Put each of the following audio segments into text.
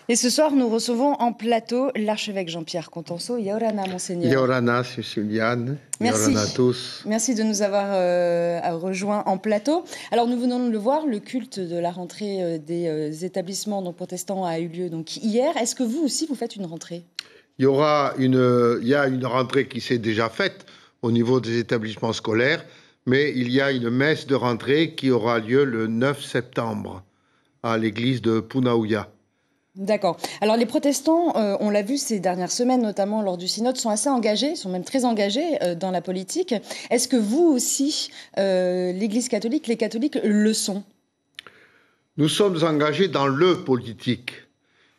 Et ce soir, nous recevons en plateau l'archevêque Jean-Pierre Contenso. Yorana, monseigneur. Yorana, Siciliane. Yorana à tous. Merci de nous avoir rejoints en plateau. Alors, nous venons de le voir, le culte de la rentrée des établissements protestants a eu lieu donc hier. Est-ce que vous aussi, vous faites une rentrée ? Il y a une rentrée qui s'est déjà faite au niveau des établissements scolaires, mais il y a une messe de rentrée qui aura lieu le 9 septembre à l'église de Punaouia. D'accord. Alors les protestants, on l'a vu ces dernières semaines, notamment lors du synode, sont assez engagés, sont même très engagés dans la politique. Est-ce que vous aussi, l'Église catholique, les catholiques le sont ? Nous sommes engagés dans le politique.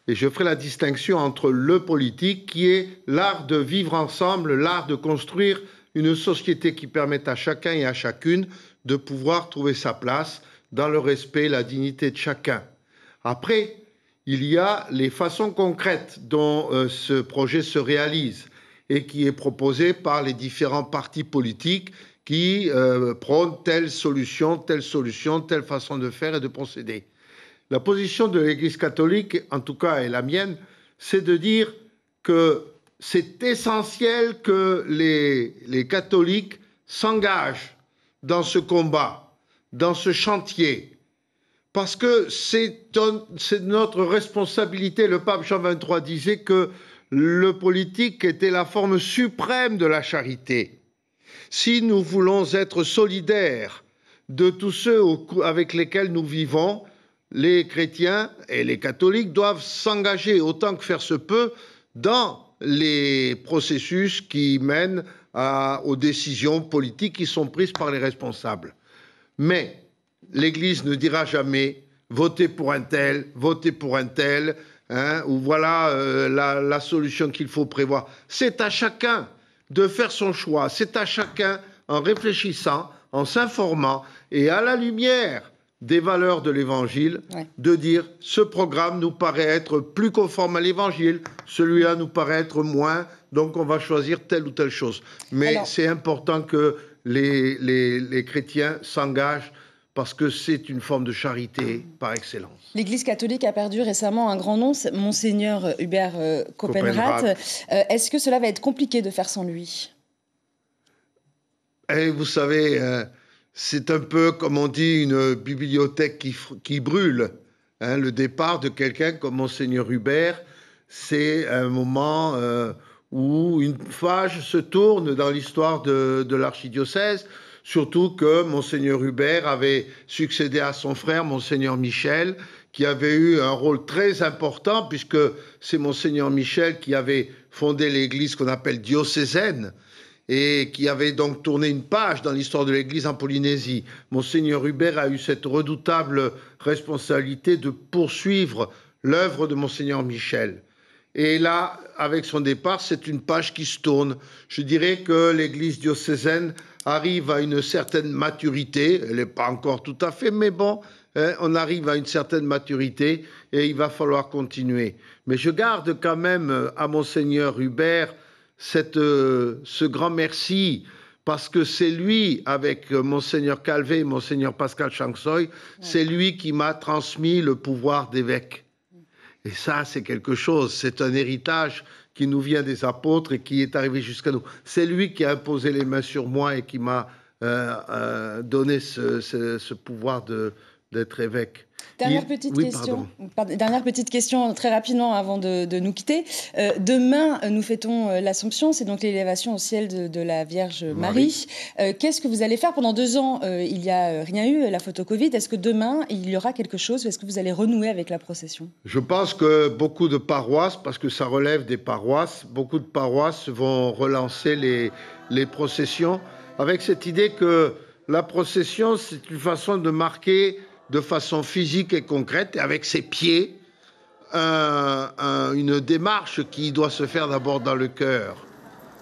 Et je ferai la distinction entre le politique, qui est l'art de vivre ensemble, l'art de construire une société qui permette à chacun et à chacune de pouvoir trouver sa place dans le respect et la dignité de chacun. Après, il y a les façons concrètes dont ce projet se réalise et qui est proposé par les différents partis politiques qui prônent telle solution, telle façon de faire et de procéder. La position de l'Église catholique, en tout cas et la mienne, c'est de dire que c'est essentiel que les catholiques s'engagent dans ce combat, dans ce chantier, parce que c'est notre responsabilité. Le pape Jean XXIII disait que le politique était la forme suprême de la charité. Si nous voulons être solidaires de tous ceux avec lesquels nous vivons, les chrétiens et les catholiques doivent s'engager autant que faire se peut dans les processus qui mènent aux décisions politiques qui sont prises par les responsables. Mais l'Église ne dira jamais « votez pour un tel, ou voilà la solution qu'il faut prévoir ». C'est à chacun de faire son choix, c'est à chacun, en réfléchissant, en s'informant et à la lumière des valeurs de l'Évangile, de dire « ce programme nous paraît être plus conforme à l'Évangile, celui-là nous paraît être moins, donc on va choisir telle ou telle chose ». Mais c'est important que les chrétiens s'engagent parce que c'est une forme de charité par excellence. L'Église catholique a perdu récemment un grand nom, Monseigneur Hubert Copenrath. Est-ce que cela va être compliqué de faire sans lui ? Et vous savez, c'est un peu, comme on dit, une bibliothèque qui brûle. Le départ de quelqu'un comme Monseigneur Hubert, c'est un moment où une page se tourne dans l'histoire de l'archidiocèse. Surtout que Monseigneur Hubert avait succédé à son frère, Monseigneur Michel, qui avait eu un rôle très important, puisque c'est Monseigneur Michel qui avait fondé l'église qu'on appelle diocésaine, et qui avait donc tourné une page dans l'histoire de l'église en Polynésie. Monseigneur Hubert a eu cette redoutable responsabilité de poursuivre l'œuvre de Monseigneur Michel. Et là, avec son départ, c'est une page qui se tourne. Je dirais que l'église diocésaine arrive à une certaine maturité. Elle n'est pas encore tout à fait, mais bon, on arrive à une certaine maturité et il va falloir continuer. Mais je garde quand même à Monseigneur Hubert ce grand merci, parce que c'est lui, avec Monseigneur Calvé et Monseigneur Pascal Changsoy, c'est lui qui m'a transmis le pouvoir d'évêque. Et ça, c'est quelque chose, c'est un héritage qui nous vient des apôtres et qui est arrivé jusqu'à nous. C'est lui qui a imposé les mains sur moi et qui m'a donné ce pouvoir d'être évêque. Dernière petite question très rapidement avant de nous quitter. Demain, nous fêtons l'Assomption, c'est donc l'élévation au ciel de la Vierge Marie. Qu'est-ce que vous allez faire ? Pendant 2 ans, il n'y a rien eu, la photo Covid. Est-ce que demain, il y aura quelque chose ? Est-ce que vous allez renouer avec la procession ? Je pense que beaucoup de paroisses, parce que ça relève des paroisses, beaucoup de paroisses vont relancer les processions avec cette idée que la procession, c'est une façon de marquer de façon physique et concrète, et avec ses pieds, une démarche qui doit se faire d'abord dans le cœur.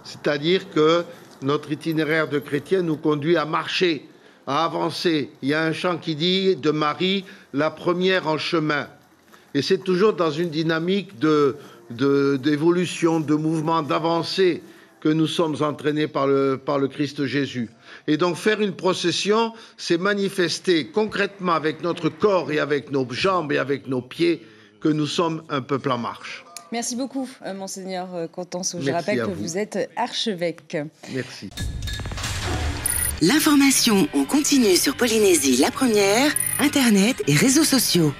C'est-à-dire que notre itinéraire de chrétien nous conduit à marcher, à avancer. Il y a un chant qui dit de Marie, la première en chemin. Et c'est toujours dans une dynamique d'évolution, de mouvement, d'avancée que nous sommes entraînés par le Christ Jésus. Et donc faire une procession, c'est manifester concrètement avec notre corps et avec nos jambes et avec nos pieds que nous sommes un peuple en marche. Merci beaucoup, Monseigneur Contenceau. Je rappelle que vous êtes archevêque. Merci. L'information en continu sur Polynésie la première, Internet et réseaux sociaux.